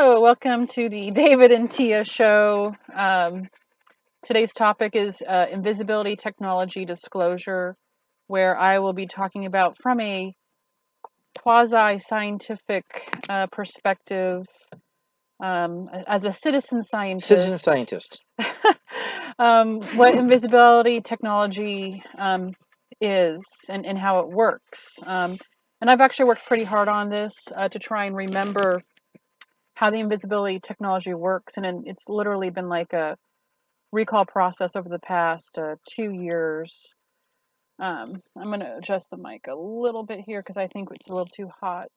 Hello, welcome to the David and Teah show. Today's topic is invisibility technology disclosure, where I will be talking about from a quasi-scientific perspective as a citizen Citizen scientist, scientist. what invisibility technology is and how it works. And I've actually worked pretty hard on this to try and remember how the invisibility technology works, and it's literally been like a recall process over the past 2 years. I'm going to adjust the mic a little bit here because I think it's a little too hot.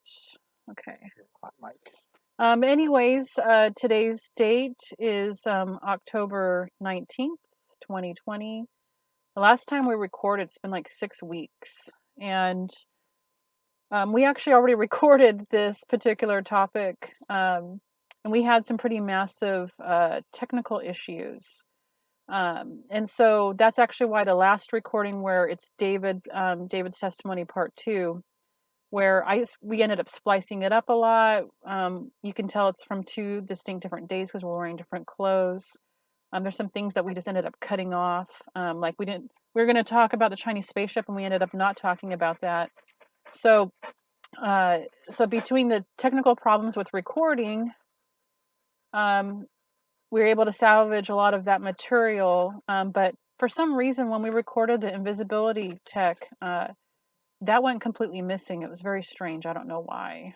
Okay. Hot mic. Anyways, today's date is October 19th, 2020. The last time we recorded, it's been like 6 weeks. And we actually already recorded this particular topic, and we had some pretty massive technical issues. And so that's actually why the last recording, where it's David's testimony part 2, where we ended up splicing it up a lot. You can tell it's from 2 distinct different days because we're wearing different clothes. There's some things that we just ended up cutting off. Like we were going to talk about the Chinese spaceship, and we ended up not talking about that. So between the technical problems with recording, we were able to salvage a lot of that material. But for some reason, when we recorded the invisibility tech, that went completely missing. It was very strange. I don't know why.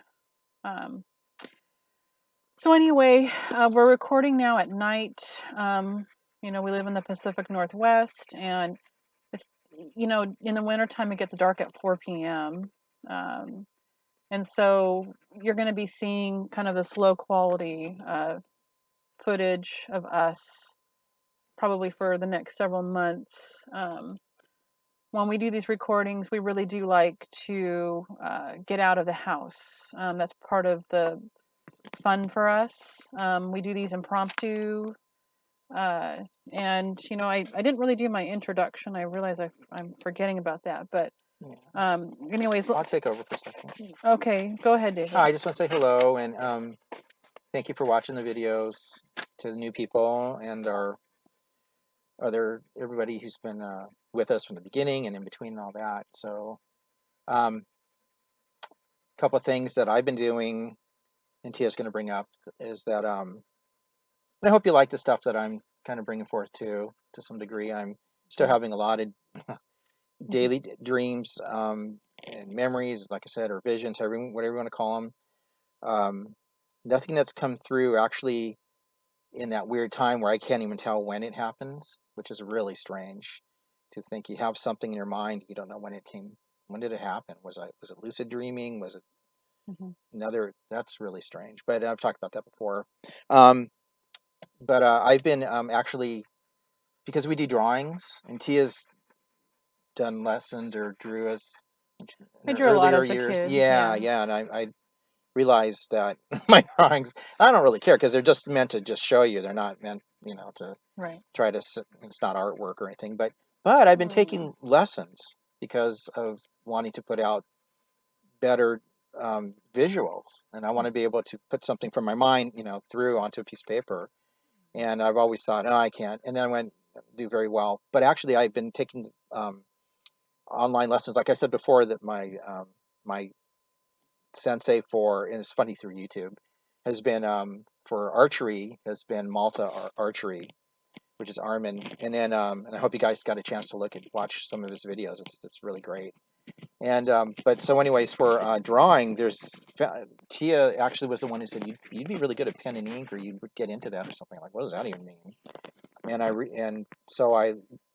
So anyway, we're recording now at night. We live in the Pacific Northwest, and it's, in the wintertime, it gets dark at 4 p.m. And so you're going to be seeing kind of this low quality footage of us probably for the next several months. When we do these recordings, we really do like to get out of the house. That's part of the fun for us. We do these impromptu. And, I didn't really do my introduction. I realize I'm forgetting about that. But anyways, I'll take over for a second. Okay, go ahead, David. I just want to say hello and thank you for watching the videos to the new people and our everybody who's been with us from the beginning and in between and all that. So, a couple of things that I've been doing, and Tia's going to bring up, is that and I hope you like the stuff that I'm kind of bringing forth to some degree. I'm still having a lot of daily dreams and memories, like I said, or visions, whatever you want to call them. Nothing that's come through actually in that weird time where I can't even tell when it happens, which is really strange to think you have something in your mind, you don't know when it came. When did it happen? Was it lucid dreaming? Was it another? That's really strange. But I've talked about that before. But I've been actually, because we do drawings, and Tia's done lessons or drew us in I her drew a lot earlier as a years. kid. Yeah, and I realized that my drawings, I don't really care because they're just meant to just show you. They're not meant, to Right. try to. It's not artwork or anything. But I've been taking lessons because of wanting to put out better visuals, and I want to be able to put something from my mind, through onto a piece of paper. And I've always thought, no, I can't. And then I went do very well. But actually, I've been taking online lessons. Like I said before, that my Sensei and it's funny through YouTube, has been for archery, has been Malta Archery, which is Armin. And then and I hope you guys got a chance to watch some of his videos. It's really great. And but so anyways, for drawing, Teah actually was the one who said you'd be really good at pen and ink, or you would get into that or something. Like, what does that even mean? And so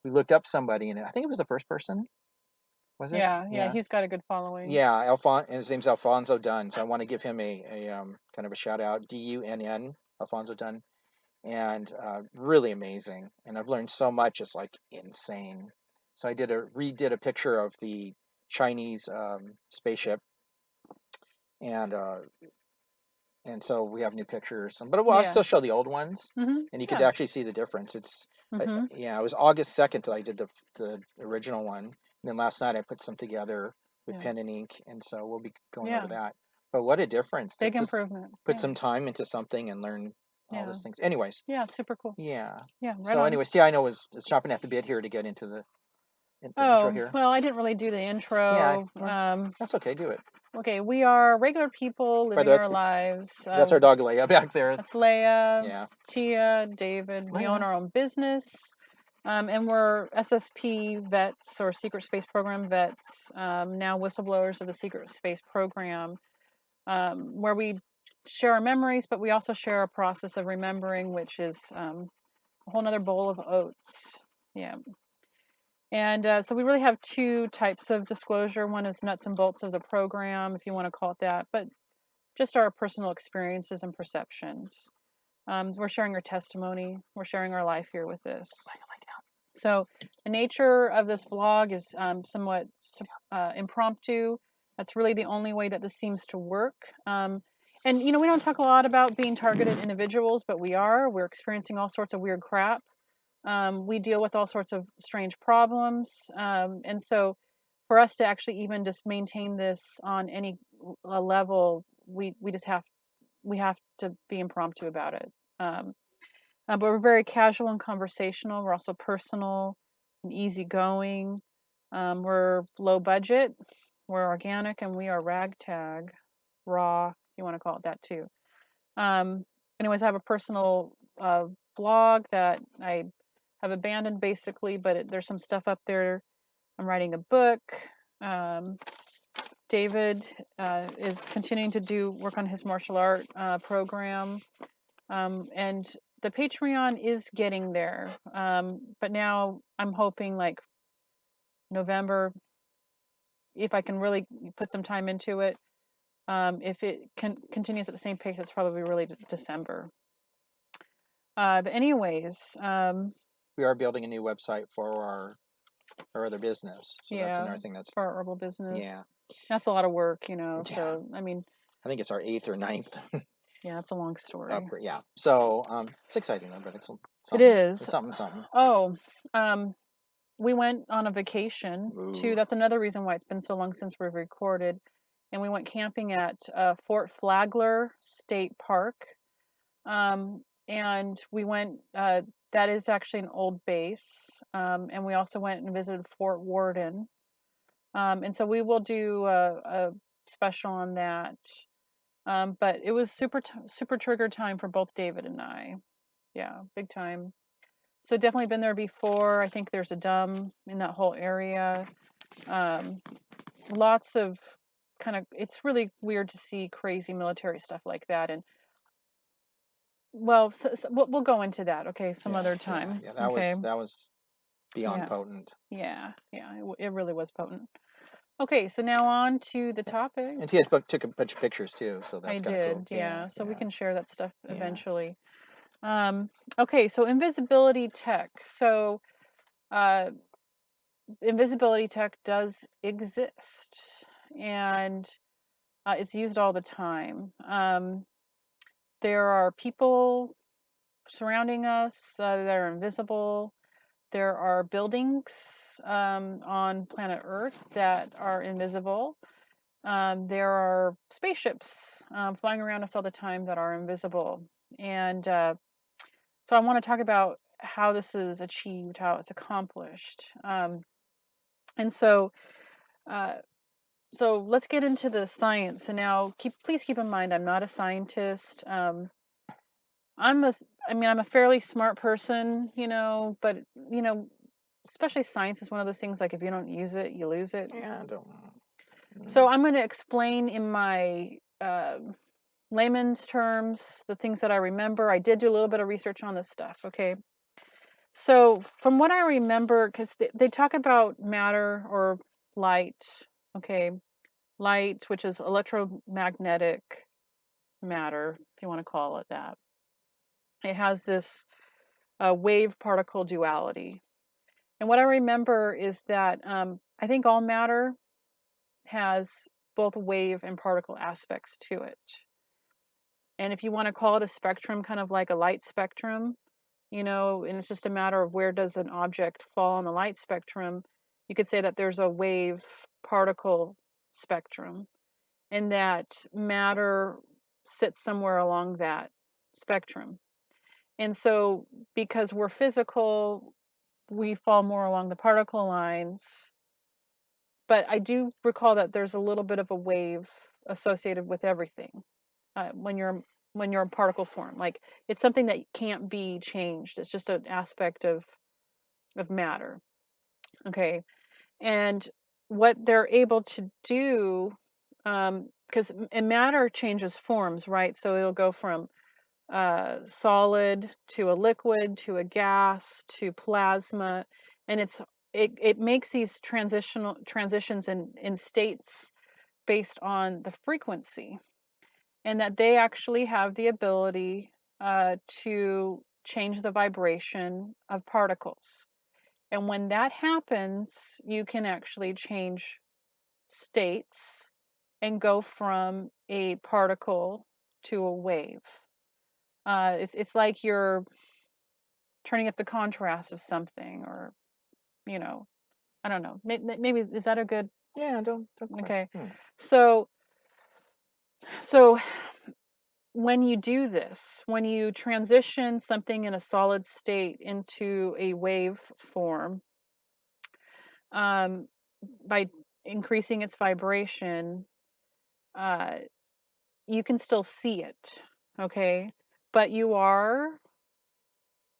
we looked up somebody, and I think it was the first person. Was it? Yeah, he's got a good following. Yeah, and his name's Alfonso Dunn. So I want to give him a kind of a shout out. Dunn, Alfonso Dunn, and really amazing. And I've learned so much. It's like insane. So I redid a picture of the Chinese spaceship, and so we have new pictures. But I'll still show the old ones, and you could actually see the difference. It's it was August 2nd that I did the original one, and then last night I put some together with pen and ink, and so we'll be going over that. But what a difference to Big just improvement. put Yeah. some time into something and learn all Yeah. those things. Anyways, Yeah, it's super cool. yeah. Yeah, right So, on. anyways, Teah, I know is chopping at the bit here to get into the intro Oh, here. well, I didn't really do the Yeah, intro. well, that's okay. Do it. Okay, we are regular people By the living way, our lives. that's our dog Leia back there. That's Leia, Yeah, Teah, David. We own Leia. our own business. And we're SSP vets or Secret Space Program vets, now whistleblowers of the Secret Space Program, where we share our memories, but we also share a process of remembering, which is a whole nother bowl of oats. Yeah. And so we really have two types of disclosure. One is nuts and bolts of the program, if you want to call it that, but just our personal experiences and perceptions. We're sharing our testimony. We're sharing our life here with this. So the nature of this vlog is somewhat impromptu. That's really the only way that this seems to work. And we don't talk a lot about being targeted individuals, but we are. We're experiencing all sorts of weird crap. We deal with all sorts of strange problems. And so for us to actually even just maintain this on any level, we just have to be impromptu about it. But we're very casual and conversational. We're also personal and easygoing. We're low budget. We're organic, and we are ragtag, raw. If you want to call it that too. Um, Anyways, I have a personal blog that I have abandoned basically, but there's some stuff up there. I'm writing a book. Um, David is continuing to do work on his martial art program. And the Patreon is getting there. But now I'm hoping like November, if I can really put some time into it. If it continues at the same pace, it's probably really December. But anyways, We are building a new website for our other business, so that's yeah, another thing. That's for our herbal business. yeah, That's a lot of work, yeah. So I mean, I think it's our 8th or 9th yeah, it's a long story. Yeah. So it's exciting though, but it's It something. is. It's something. Oh, we went on a vacation too. Ooh. That's another reason why it's been so long since we've recorded. And we went camping at Fort Flagler State Park. And we went, that is actually an old base. And we also went and visited Fort Worden. And so we will do a special on that. But it was super trigger time for both David and I. Yeah, big time. So definitely been there before. I think there's a dam in that whole area. Um, Lots of kind of, it's really weird to see crazy military stuff like that. And well, so we'll go into that, okay, some other time. Yeah. Okay. That was beyond Yeah. potent. Yeah. It really was potent. Okay, so now on to the topic. And Tia took a bunch of pictures too, so I that's kind of cool. did, yeah. So we can share that stuff Yeah. eventually. Okay, so invisibility tech. So uh, invisibility tech does exist, and it's used all the time. There are people surrounding us that are invisible. There are buildings on planet Earth that are invisible. There are spaceships flying around us all the time that are invisible. And so I want to talk about how this is achieved, how it's accomplished. And so, uh, so let's get into the science. And now, please keep in mind, I'm not a scientist. I'm a, I'm a fairly smart person, but especially science is one of those things like if you don't use it, you lose it. Yeah, I don't. So I'm going to explain in my layman's terms the things that I remember. I did do a little bit of research on this stuff. Okay. So from what I remember, because they talk about matter or light. Okay. Light, which is electromagnetic matter, if you want to call it that. It has this wave particle duality. And what I remember is that I think all matter has both wave and particle aspects to it. And if you want to call it a spectrum, kind of like a light spectrum, and it's just a matter of where does an object fall on the light spectrum, you could say that there's a wave particle spectrum. and that matter sits somewhere along that spectrum. And so, because we're physical, we fall more along the particle lines. But I do recall that there's a little bit of a wave associated with everything when you're in particle form. Like it's something that can't be changed. It's just an aspect of matter. Okay, and what they're able to do, because matter changes forms, right? So it'll go from solid to a liquid to a gas to plasma, and it makes these transitions in states based on the frequency, and that they actually have the ability to change the vibration of particles. And when that happens, you can actually change states and go from a particle to a wave. It's like you're turning up the contrast of something, or you know, I don't know. Maybe is that a good? Yeah, don't Okay. So so when you do this, when you transition something in a solid state into a wave form, um, by increasing its vibration, uh, you can still see it, okay? But you are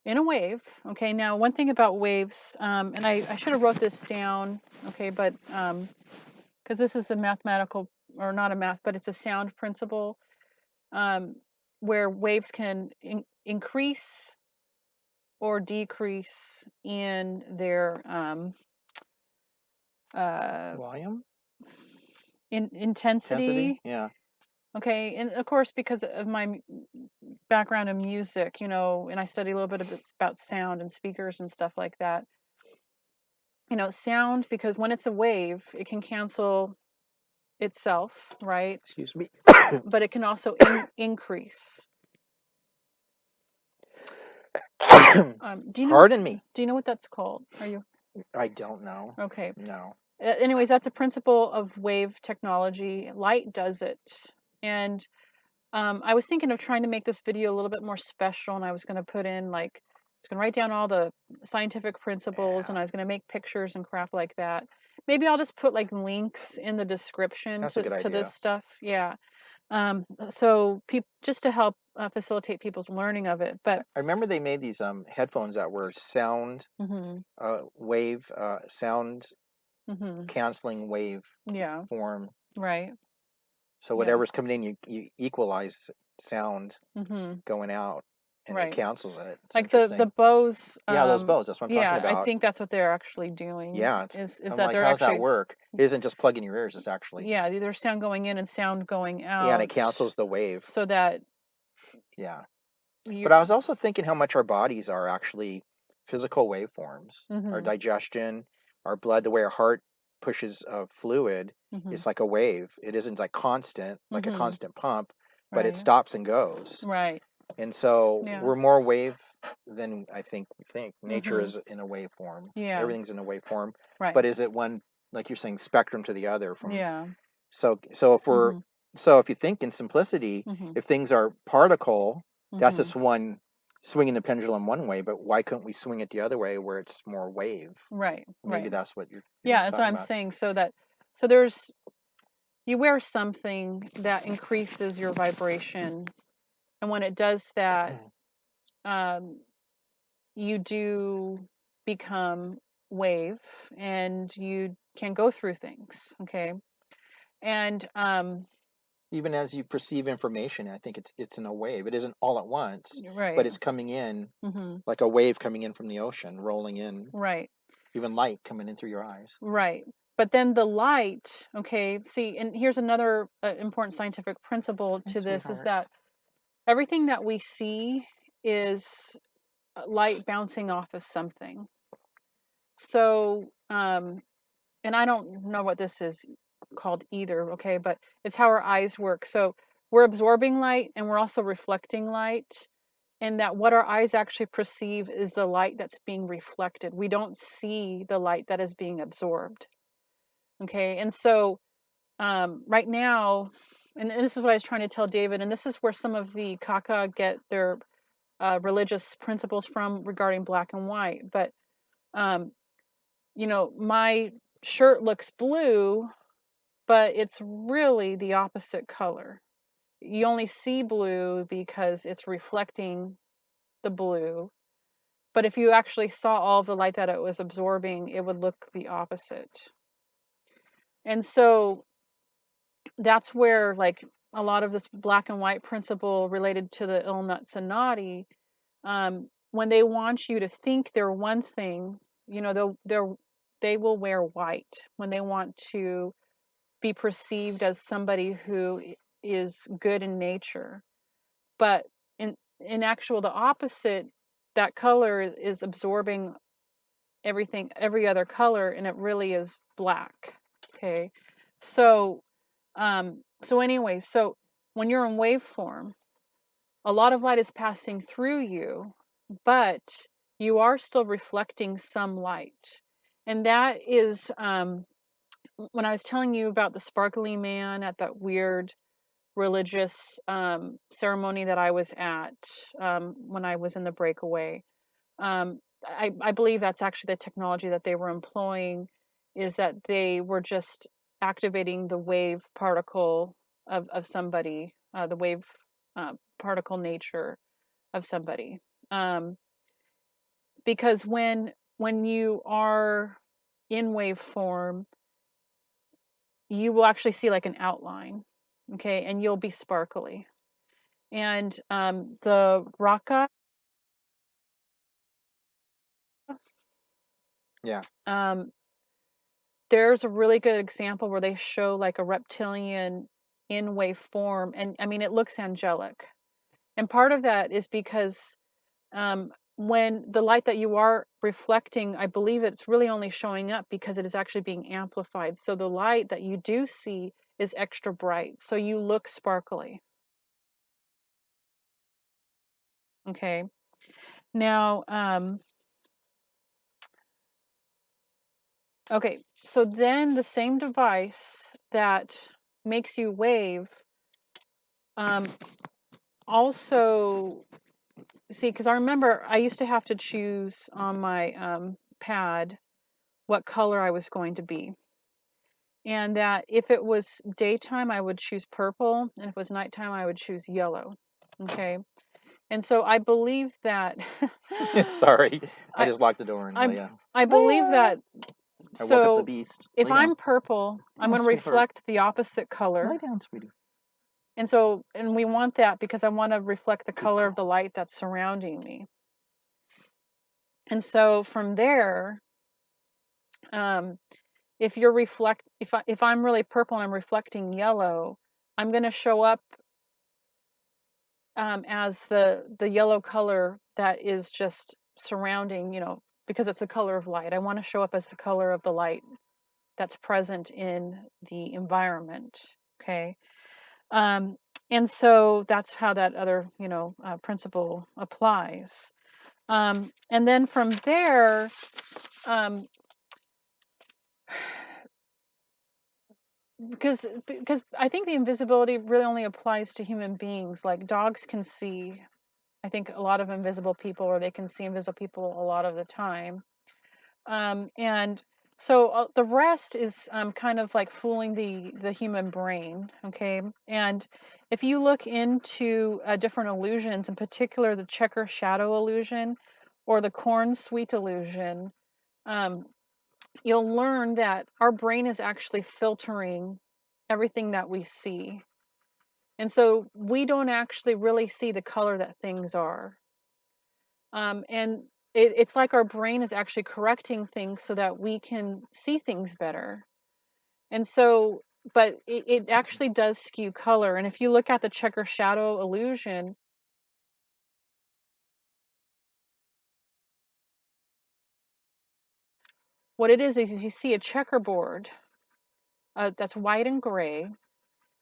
in a wave, okay? Now, one thing about waves, and I should have wrote this down, okay, but because this is a mathematical, or not a math, but it's a sound principle, um, where waves can increase or decrease in their volume, intensity. intensity. Yeah. Okay, and of course, because of my background in music, and I study a little bit about sound and speakers and stuff like that. Sound, because when it's a wave, it can cancel itself, right? Excuse me. But it can also increase. Do you know? Pardon me. Do you know what that's called? Are you I don't know. okay? No. Anyways, that's a principle of wave technology. Light does it, and I was thinking of trying to make this video a little bit more special, and I was going to put in like, I was going to write down all the scientific principles, and Yeah, I was going to make pictures and crap like that. Maybe I'll just put like links in the description that's a good to this idea. stuff. Yeah. So just to help facilitate people's learning of it. But I remember they made these headphones that were sound mhm, wave sound mhm, canceling wave yeah, form. right, So yeah, whatever's coming in, you equalize sound mhm, going out, and it right. cancels it. It's Like the interesting. Bose, Yeah, those bows. That's what I'm talking yeah, I about. think that's what they're actually doing. Yeah, it's. Is I'm that like, they're how does that actually, work? It isn't just plugging your ears. It's actually. yeah, there's sound going in and sound going Yeah, and it out, cancels the wave. so that Yeah. you. But I was also thinking how much our bodies are actually physical waveforms. Our Mhm, digestion, our blood, the way our heart pushes fluid mhm, is like a wave. It isn't like a mhm, constant pump, but it right, stops and goes. right, And so yeah, we're more wave than I think we think. Nature mhm, is in a waveform. yeah, Everything's in a waveform. right, But is it one, like you're saying, spectrum to the other from yeah, so if we're mhm, so if you think in simplicity, mhm, if things are particle, that's mhm, just one swinging the pendulum one way, but why couldn't we swing it the other way where it's more wave? right, Maybe right, that's what you're yeah. That's what talking I'm about. saying. So there's you wear something that increases your vibration, and when it does that, um, you do become wave, and you can go through things. Okay, and Even as you perceive information, I think it's in a wave. It isn't all at once, but right, it's coming in mm-hmm, like a wave coming in from the ocean, rolling in, right, even light coming in through your eyes. right. But then the light, okay, see, and here's another important scientific principle Hey, to this, is sweetheart. that everything that we see is light bouncing off of something. So, and I don't know what this is called either, okay, but it's how our eyes work. So we're absorbing light and we're also reflecting light, and that what our eyes actually perceive is the light that's being reflected. We don't see the light that is being absorbed. Okay, and so right now, and this is what I was trying to tell David, and this is where some of the Kaka get their religious principles from regarding black and white. But um, my shirt looks blue, but it's really the opposite color. You only see blue because it's reflecting the blue. But if you actually saw all of the light that it was absorbing, it would look the opposite. And so that's where, like, a lot of this black and white principle related to the ill nuts and naughty, when they want you to think they're one thing, they will wear white when they want to be perceived as somebody who is good in nature. But in actual, the opposite, that color is absorbing everything, every other color, and it really is black. Okay. So anyway, so when you're in waveform, a lot of light is passing through you, but you are still reflecting some light. And that is, when I was telling you about the sparkly man at that weird religious ceremony that I was at, when I was in the breakaway. I believe that's actually the technology that they were employing, is that they were just activating the wave particle of somebody, the wave particle nature of somebody. Because when you are in wave form, you will actually see like an outline, okay, and you'll be sparkly. And the Raka, Yeah. There's a really good example where they show like a reptilian in wave form, and I mean it looks angelic. And part of that is because when the light that you are reflecting, I believe it's really only showing up because it is actually being amplified. So the light that you do see is extra bright, so you look sparkly. Okay. Now, okay, so then the same device that makes you wave, um, also, see, because I remember I used to have to choose on my pad what color I was going to be. And that if it was daytime, I would choose purple, and if it was nighttime, I would choose yellow. Okay. And so I believe that Sorry, I I just locked the door I anyway. Yeah. I believe that, I woke up the so beast. if Lay down. I'm purple, Lay I'm down, going to sweetheart. reflect the opposite Lay color. down, sweetie. And we want that because I want to reflect the Good color of girl. the light that's surrounding me. And so from there, um, if I'm really purple and I'm reflecting yellow, I'm going to show up as the yellow color that is just surrounding, because it's the color of light. I want to show up as the color of the light that's present in the environment. Okay. Um, and so that's how that other, principle applies. And then from there, um, because I think the invisibility really only applies to human beings. Like dogs can see, I think, a lot of invisible people, or they can see invisible people a lot of the time. And so the rest is kind of like fooling the human brain. Okay. And if you look into different illusions, in particular the checker shadow illusion or the corn sweet illusion, um, you'll learn that our brain is actually filtering everything that we see. And so we don't actually really see the color that things are. And it's like our brain is actually correcting things so that we can see things better. And so, but it actually does skew color. And if you look at the checker shadow illusion, what it is you see a checkerboard that's white and gray,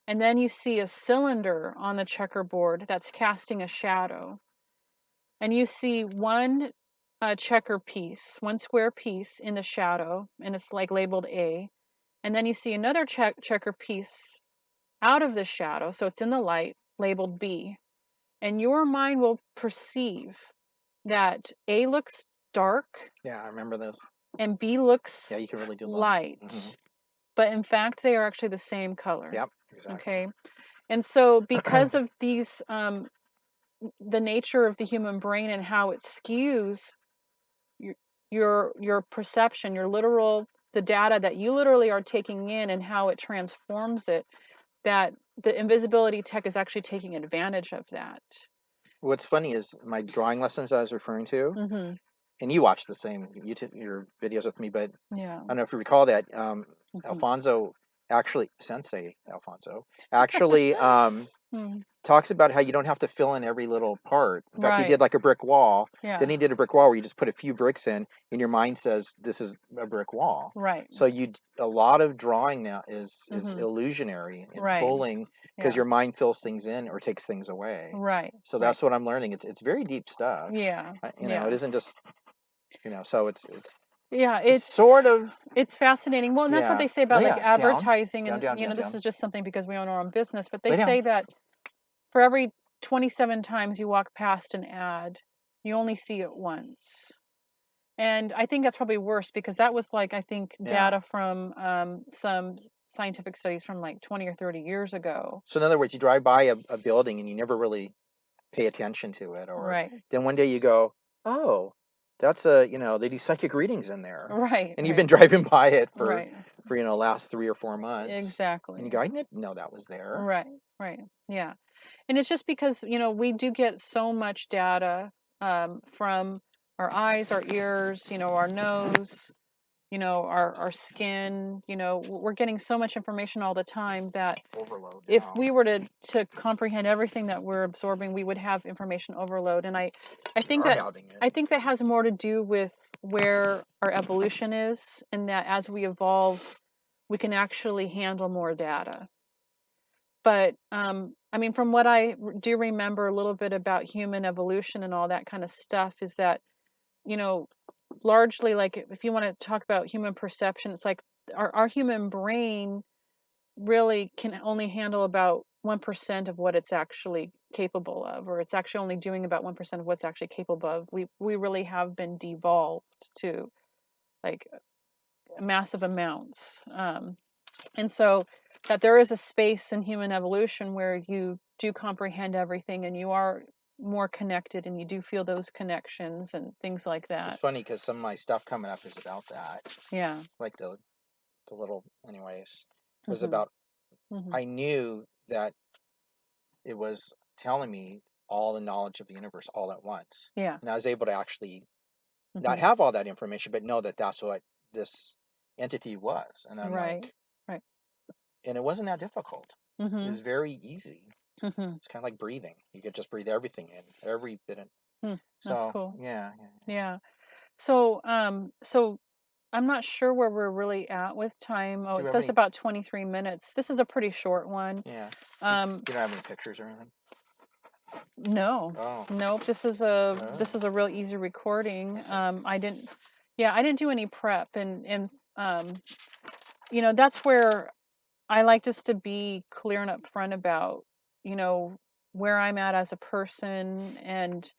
and then you see a cylinder on the checkerboard that's casting a shadow. And you see one checker piece, one square piece in the shadow, and it's like labeled A. and then you see another checker piece out of the shadow, so it's in the light, labeled B. And your mind will perceive that A looks dark Yeah, I remember those. and B looks Yeah, you can really do light. light. Mm-hmm. But in fact, they are actually the same color. Yep, exactly. Okay. And so, because of these, the nature of the human brain and how it skews your your perception, your literal, the data that you literally are taking in and how it transforms it, that the invisibility tech is actually taking advantage of that. What's funny is my drawing lessons I was referring to, Mm-hmm. and you watch the same YouTube your videos with me, but Yeah. I don't know if you recall that Mm-hmm. Alfonso actually Sensei Alfonso actually Mm. talks about how you don't have to fill in every little part. In fact, he Right. did like a brick wall. Yeah. Then he did a brick wall where you just put a few bricks in, and your mind says this is a brick wall. Right. So a lot of drawing now is Mm-hmm. illusionary and Right. fooling because Yeah. your mind fills things in or takes things away. Right. So Right. that's what I'm learning. It's very deep stuff. Yeah. It Yeah. isn't just so Yeah. it's sort of It's fascinating. Well, and that's what yeah. they say No, about like yeah, down, advertising, down, and down, down, this down. is just something because we own our own business, but they Lay down. say that for every 27 times you walk past an ad, you only see it once. And I think that's probably worse because that was like, I think, Yeah. data from some scientific studies from like 20 or 30 years ago. So in other words, you drive by a building and you never really pay attention to it, or Right. then one day you go, oh, that's they do psychic readings in there, Right. and you've Right. been driving by it for Right. last 3 or 4 months, and you Exactly. go, I didn't know that was there. Right. Right. Yeah. And it's just because, we do get so much data from our eyes, our ears, our nose, our skin, we're getting so much information all the time that Overload if now. we were to comprehend everything that we're absorbing, we would have information overload. And I We think are that having it. I think that has more to do with where our evolution is, and that as we evolve, we can actually handle more data. But I mean, from what I do remember a little bit about human evolution and all that kind of stuff, is that, you know, largely, like, if you want to talk about human perception, it's like our human brain really can only handle about 1% of what it's actually capable of, or it's actually only doing about 1% of what's actually capable of. We really have been devolved to like massive amounts. And so that there is a space in human evolution where you do comprehend everything and you are more connected and you do feel those connections and things like It's that. funny because some of my stuff coming up is about that, Yeah. like the little, anyways, was Mhm. about. Mhm. I knew that it was telling me all the knowledge of the universe all at once, Yeah. and I was able to actually not Mhm. have all that information, but know that that's what this entity was. And I'm Right. like, Right. and it wasn't that difficult. It Mhm. was very easy. Mhm. It's kind of like breathing. You could just breathe everything in, every bit. Hmm. That's So cool. yeah, Yeah. So I'm not sure where we're really at with time. Oh, do it you have says any? about 23 minutes. This is a pretty short one. Yeah, Um, you don't have any pictures or anything? no. Oh, Nope, this is a oh, real easy I recording. see. I didn't do any prep, and that's where I like just to be clear and upfront about, you know, where I'm at as a person, and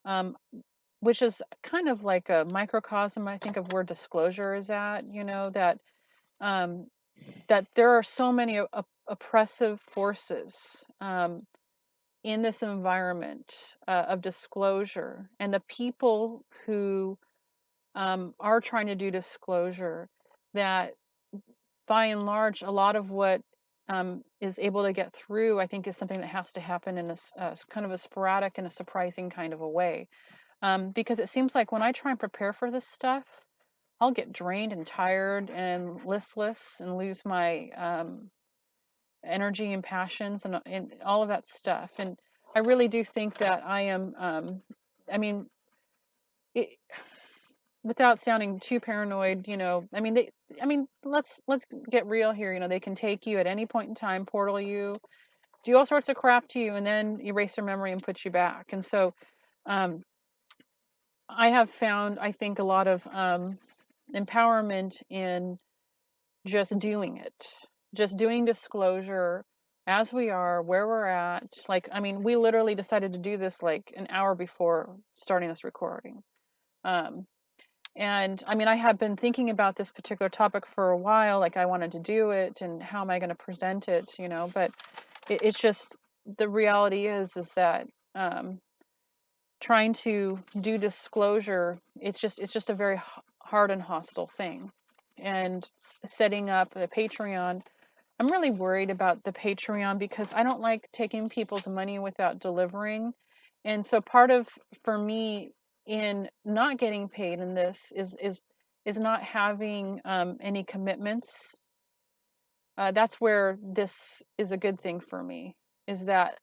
um which is kind of like a microcosm, I think, of where disclosure is at, um that there are so many oppressive forces in this environment of disclosure, and the people who are trying to do disclosure, that by and large, a lot of what is able to get through, I think, is something that has to happen in a kind of a sporadic and a surprising kind of a way. Because it seems like when I try and prepare for this stuff, I'll get drained and tired and listless and lose my energy and passions and all of that stuff. And I really do think that I am, I mean, it, without sounding too paranoid, let's get real here. They can take you at any point in time, portal you, do all sorts of crap to you, and then erase your memory and put you back. And so, um, I have found, I think, a lot of empowerment in just doing it, just doing disclosure as we are, where we're at. Like, I mean, we literally decided to do this like an hour before starting this recording. Um, and I mean, I have been thinking about this particular topic for a while. Like, I wanted to do it, and how am I going to present it? But it's just, the reality is that um, trying to do disclosure, it's just a very hard and hostile thing. And setting up a Patreon, I'm really worried about the Patreon because I don't like taking people's money without delivering. And so part of, for me, in not getting paid in this is not having any commitments. That's where this is a good thing for me, is that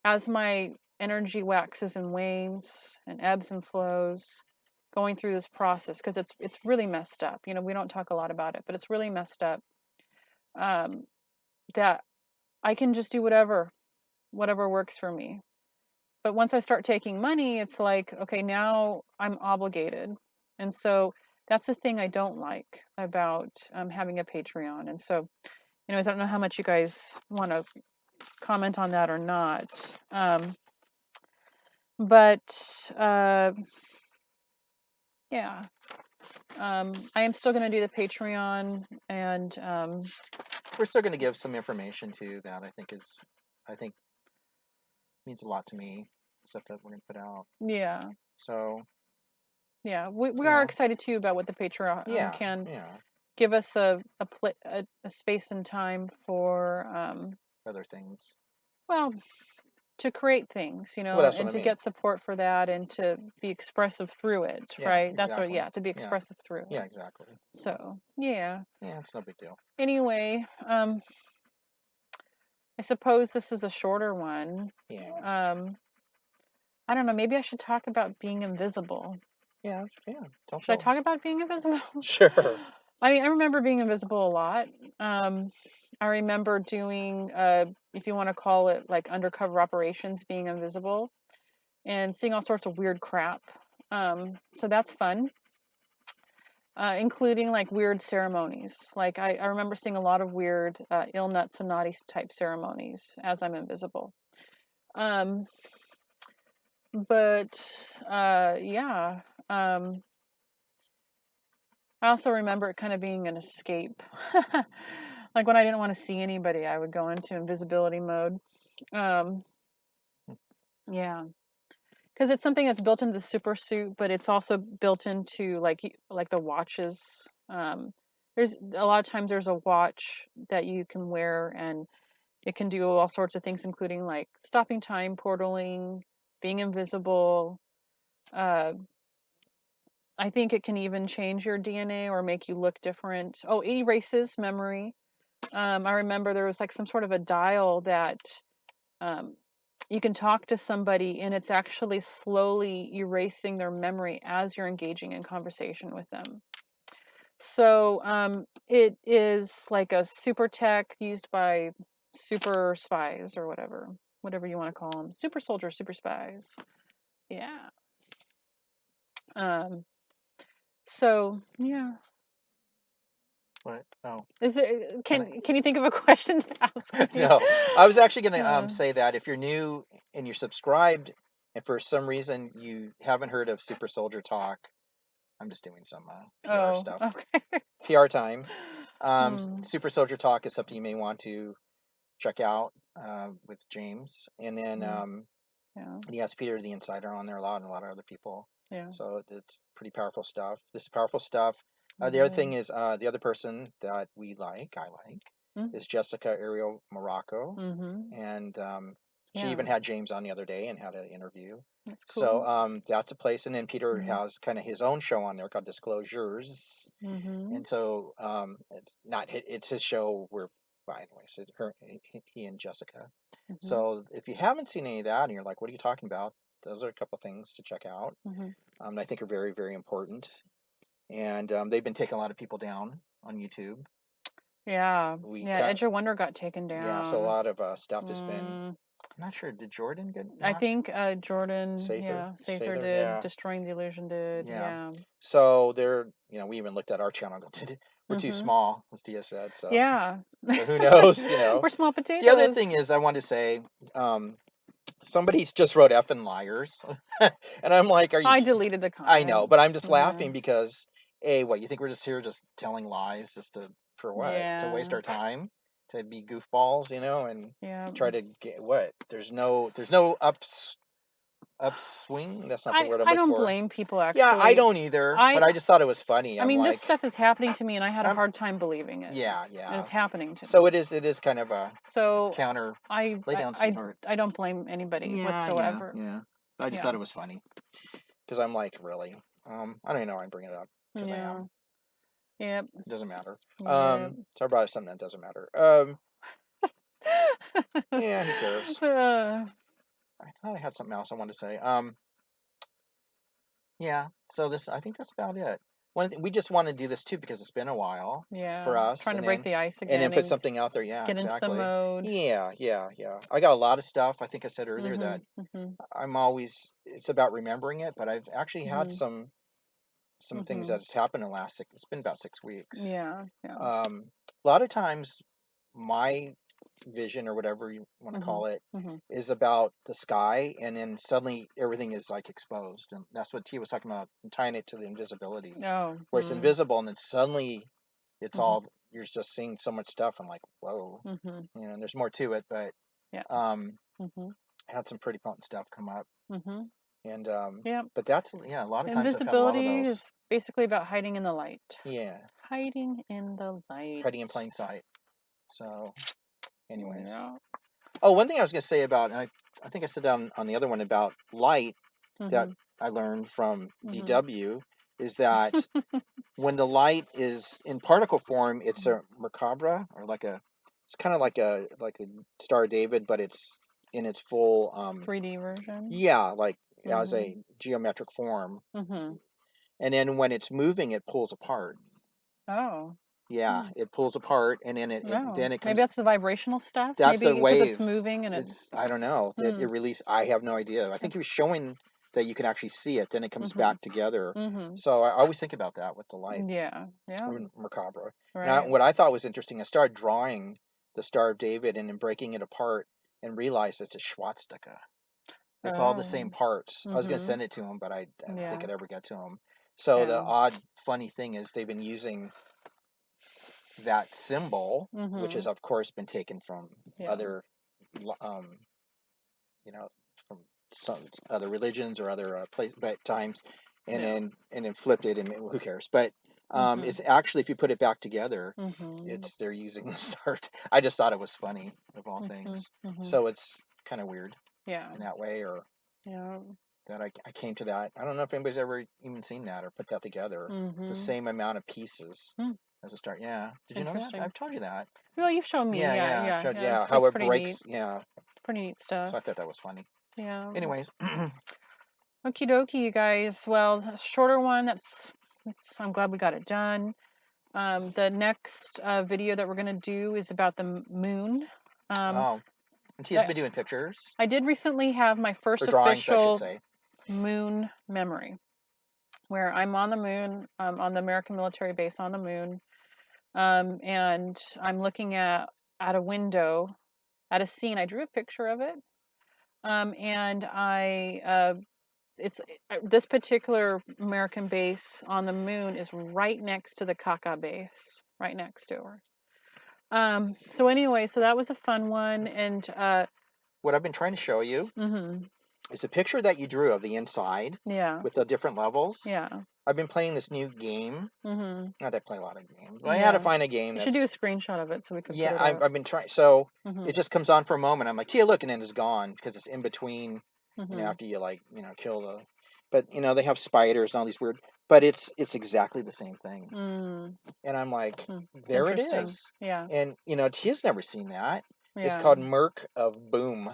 as my energy waxes and wanes and ebbs and flows, going through this process, because it's really messed up. We don't talk a lot about it, but it's really messed up. Um, that I can just do whatever works for me. But once I start taking money, it's like, okay, now I'm obligated. And so that's the thing I don't like about having a Patreon. And so, I don't know how much you guys want to comment on that or not. But yeah, I am still going to do the Patreon, and We're still going to give some information too that I think means a lot to me. Stuff that we're going to put out. yeah, So yeah, we are yeah, excited too about what the Patreon yeah, can yeah. give us a space and time for Other things. well, to create things, Well, that's what and I to mean. get support for that, and to be expressive through it, Yeah, right? That's what, exactly. yeah, to be Yeah, expressive through yeah, it. exactly. So yeah, Yeah, it's no big deal. anyway, I suppose this is a shorter one. Yeah, I don't know, maybe I should talk about being invisible. yeah, yeah. Don't Should I feel talk about being invisible? sure. I mean, I remember being invisible a lot. Um, I remember doing, if you want to call it like undercover operations, being invisible and seeing all sorts of weird crap. So that's fun, including like weird ceremonies. Like I remember seeing a lot of weird, ill nuts and naughty type ceremonies as I'm invisible. Um, but yeah. Um, I also remember it kind of being an escape. Like when I didn't want to see anybody, I would go into invisibility mode. Um, yeah, because it's something that's built into the super suit, but it's also built into like the watches. There's a lot of times there's a watch that you can wear, and it can do all sorts of things, including like stopping time, portaling, being invisible. Uh, I think it can even change your DNA or make you look different. Oh, it erases memory. I remember there was like some sort of a dial that um, you can talk to somebody, and it's actually slowly erasing their memory as you're engaging in conversation with them. So it is like a super tech used by super spies, or whatever you want to call them, super soldiers, super spies. Yeah. Um, so yeah. What? Oh, Is it can I? can you think of a question to ask me? No, I was actually going to Uh, say that if you're new and you're subscribed, and for some reason you haven't heard of Super Soldier Talk, I'm just doing some PR oh, stuff. okay. PR time. Hmm. Super Soldier Talk is something you may want to check out with James, and then Mm, yeah, he has Peter the Insider on there a lot, and a lot of other people. yeah. So it's pretty powerful stuff. This is powerful stuff. It The other thing is is. the other person that I like, Mm, is Jessica Ariel Morocco, mm-hmm. and she Yeah, even had James on the other day and had an interview. that's So cool. that's a place, and then Peter Mm, has kind of his own show on there called Disclosures, mm-hmm. and so it's not it's his show where, well, anyways, he and Jessica. Mm-hmm. So if you haven't seen any of that and you're like, what are you talking about? Those are a couple things to check out. Mm-hmm. I think are very, very important. And they've been taking a lot of people down on YouTube. Yeah, We yeah. cut, Edge of Wonder got taken yeah. So a down. lot of stuff has been. Mm, I'm not sure. Did Jordan get I knocked? think Jordan, Sather, yeah, Sather Sather, did. yeah, Destroying the Illusion did. yeah. Yeah. So they're, we even looked at our channel. we're too small, as Teah said. So, Yeah. so who knows? You know. We're small The other thing potatoes. is, I wanted to say, somebody's just wrote effing liars, and I'm like, are you? I deleted the I know, comment. but I'm just Yeah. laughing because, A, what, you think we're just here just telling lies just for what? To waste Yeah. our time? To be goofballs, you know, and Yeah. try to get what? There's no upswing. That's not the word I'm I looking don't for. blame people Yeah, I actually. don't either, but I I just thought it was funny. I I'm mean, this like, stuff is happening to me, and I had a I'm, hard time believing it. yeah, And yeah. it's happening to So me. it is kind of a So counter. I Lay I down, I, sweetheart. I don't blame anybody Yeah, yeah, whatsoever. yeah. I just Yeah. thought it was funny because I'm like, really? I don't even know why I bring it up because I Yeah. am. Yep. It doesn't matter. Yep. So I brought up something that doesn't matter. Yeah, who cares? I thought I had something else I wanted to say. Yeah. So I think that's about it. We just want to do this too because it's been a while for Yeah. us, Trying to break the ice and then again put and something out there. Yeah, get into the exactly. mode. Yeah, yeah, yeah. I got a lot of stuff. I think I said earlier that Mhm. Mhm. I'm always. It's about remembering it, but I've actually had Mhm. some things that Mhm. has happened in the last. It's been about 6 weeks. Yeah. Yeah. A lot of times, my vision or whatever you want to Mhm. call it Mhm. is about the sky, and then suddenly everything is like exposed, and that's what Teah was talking about, tying it to the invisibility, Oh. where it's Mm. invisible, and then suddenly it's Mhm. all you're just seeing so much stuff. I'm like, whoa, Mhm. and there's more to it, but Yeah. um, Mhm. I had some pretty potent stuff come up, Mhm. and Yeah. but that's yeah, a lot of times I've had a lot of Invisibility those. is basically about hiding in the light. Yeah, Hiding in the light. hiding in plain sight. So, anyways. Yeah. Oh, one thing I was going to say about, and I think I said down on the other one about light that Mhm. I learned from Mhm. DW is that when the light is in particle form, it's a merkabah or it's kind of like a Star of David, but it's in its full, 3D version. yeah, like as Mhm. a geometric form. Mhm. And then when it's moving, it pulls apart. Oh. Yeah, Hmm. it pulls apart, and then No. then it Maybe comes. that's the vibrational stuff. That's the Maybe because it's wave. moving and it. It's I don't know. Hmm. It released. I have no idea. I think he was That's. showing that you can actually see it. Then it comes Mhm. back together. Mhm. So I always think about that with the light, Yeah. Yeah. macabre. Now, Right. what I thought was interesting, I started drawing the Star of David and then breaking it apart and realized it's a swastika. It's all the same Oh. parts. I was gonna Mhm. send it to him, but I don't think Yeah. I'd ever get to him. So the Yeah. odd, funny thing is they've been using that symbol, which has Mhm. of course been taken from Yeah. other um, you know, from some other religions or other place, but times, Yeah. and then flipped it, and who cares? But Mhm. it's actually if you put it back together, Mhm. it's they're using the start. I just thought it was funny of all Mhm. things. Mhm. So it's kind of weird Yeah. in that way, or Yeah. that I came to that. I don't know if anybody's ever even seen that or put that together. It's the Mhm. same amount of pieces Hmm. as a start. Yeah. Did you know that? Interesting. I've told you that. Well, you've shown me. Yeah, Yeah. yeah. I've Yeah. showed. Yeah. Yeah, how It's it pretty neat. breaks. Yeah. Pretty neat So stuff. I thought that was funny. Yeah. Anyways, Okie dokie, you guys. Well, a shorter one. I'm glad we got it done. The next video that we're gonna do is about the moon. Um, oh, and Tia's I, been doing pictures I did recently have my or first drawings, I should official say. moon memory, where I'm on the moon, on the American military base on the moon, and I'm looking at a window at a scene. I drew a picture of it, and it's this particular American base on the moon is right next to the Kaka base, right next to her. So anyway, so that was a fun one, and What I've been trying to show you mhm, is a picture that you drew of the inside yeah, with the different levels. yeah, I've been playing this new game. mhm, Not that I play a lot of games, but I had to yeah. find a game You should do a that's. screenshot of it so we could put Yeah, it up. I've been trying. So it Mhm, just comes on for a moment. I'm like, Tia, look, and then it's gone because it's in between. mhm, After you kill the. But they have spiders and all these weird. But it's exactly the same thing. mm, And I'm like, there it interesting. is. Yeah, And Tia's never seen that. It's yeah. called Merc of Boom.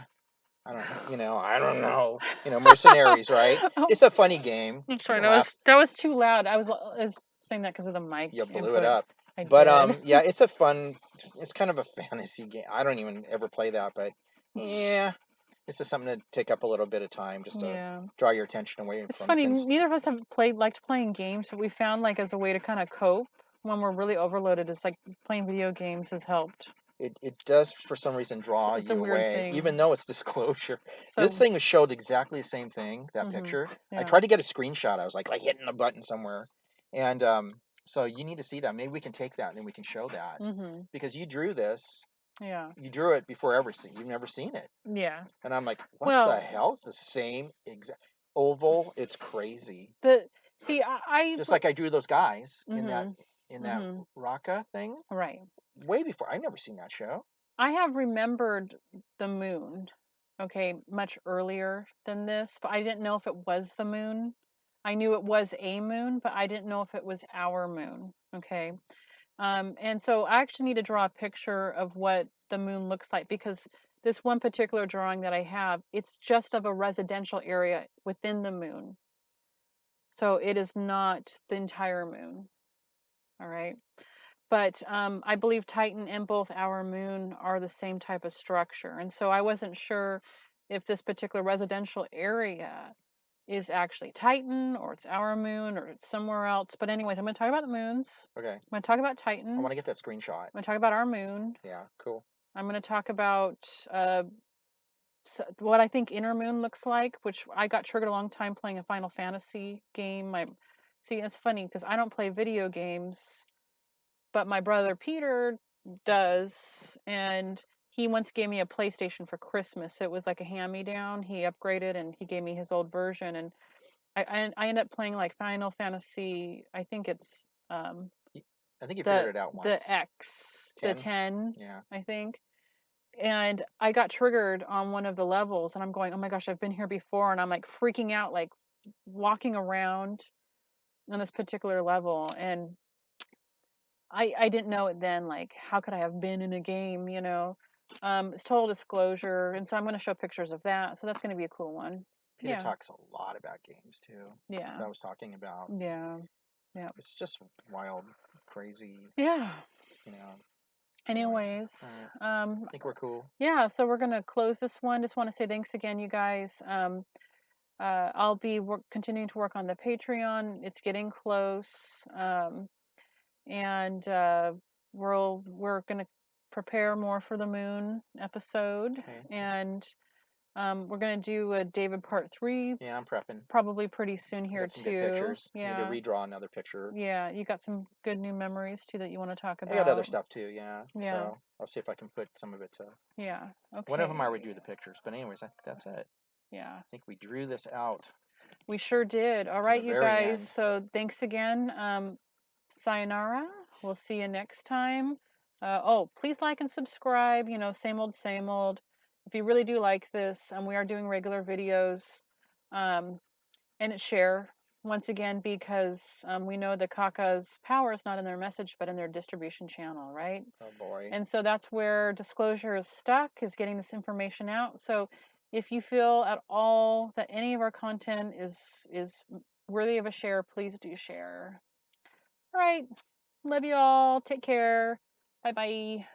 I don't know. Mercenaries, right? Oh, It's a funny game. I'm You sorry. can laugh. That was too loud. I was saying that because of the mic You blew it input. up. I But did. yeah, it's a fun. It's kind of a fantasy game. I don't even ever play that, but yeah, it's just something to take up a little bit of time, just to Yeah. draw your attention away It's from funny. things. Neither of us have liked playing games, but we found like as a way to kind of cope when we're really overloaded, it's like playing video games has helped. It does for some reason draw It's a you weird away, thing. even though it's disclosure. This So, thing showed exactly the same thing, that picture. I yeah. tried to get a screenshot. I was like hitting a button somewhere. And so you need to see that. Maybe we can take that and then we can show that. Because you drew this. Yeah. You drew it before you've never seen it. Yeah. And I'm like, what Well, the hell? It's the same exact oval. It's crazy. See, I just like I drew those guys in that Mhm. Raqqa thing. Right. Way before. I've never seen that show. I have remembered the moon, okay, much earlier than this, but I didn't know if it was the moon. I knew it was a moon, but I didn't know if it was our moon, okay? And so I actually need to draw a picture of what the moon looks like, because this one particular drawing that I have, it's just of a residential area within the moon. So it is not the entire moon, all right? But I believe Titan and both our moon are the same type of structure. And so I wasn't sure if this particular residential area is actually Titan or it's our moon or it's somewhere else. But anyways, I'm going to talk about the moons. Okay. I'm going to talk about I Titan. want to get that screenshot. I'm going to talk about our moon. Yeah, cool. I'm going to talk about what I think inner moon looks like, which I got triggered a long time playing a Final Fantasy game. See, it's funny because I don't play video games, but my brother Peter does, and he once gave me a PlayStation for Christmas. It was like a hand-me-down. He upgraded and he gave me his old version, and I ended up playing like Final Fantasy. I think it's I think you figured it out once. the X, 10? the 10, Yeah. I think. And I got triggered on one of the levels, and I'm going, oh my gosh, I've been here before, and I'm like freaking out, like walking around on this particular level, and I didn't know it then. Like, how could I have been in a game? It's total disclosure, and so I'm going to show pictures of that. So that's going to be a cool one. Peter talks a lot about games too. Yeah. I was talking about. Yeah. Yeah. It's just wild, crazy. Yeah. Anyways, Anyways, I think we're cool. Yeah. So we're going to close this one. Just want to say thanks again, you guys. I'll be continuing to work on the Patreon. It's getting close. And we're going to prepare more for the moon episode. Okay. And we're going to do a David part 3. Yeah, I'm prepping. Probably pretty soon here got some too. Good pictures. Yeah. Need to redraw another picture. Yeah, you got some good new memories too that you want to talk about. I got other stuff too. Yeah. Yeah. So I'll see if I can put some of it to. Yeah. Okay. One of them I would do the pictures, but anyways, I think that's it. Yeah. I think we drew this out. We sure did. All right, you guys. End. So thanks again. Sayonara. We'll see you next time. Please like and subscribe. Same old, same old. If you really do like this, we are doing regular videos, and share once again, because we know the Kaka's power is not in their message, but in their distribution channel, right? Oh boy. And so that's where disclosure is stuck, is getting this information out. So if you feel at all that any of our content is worthy of a share, please do share. All right. Love you all. Take care. Bye bye.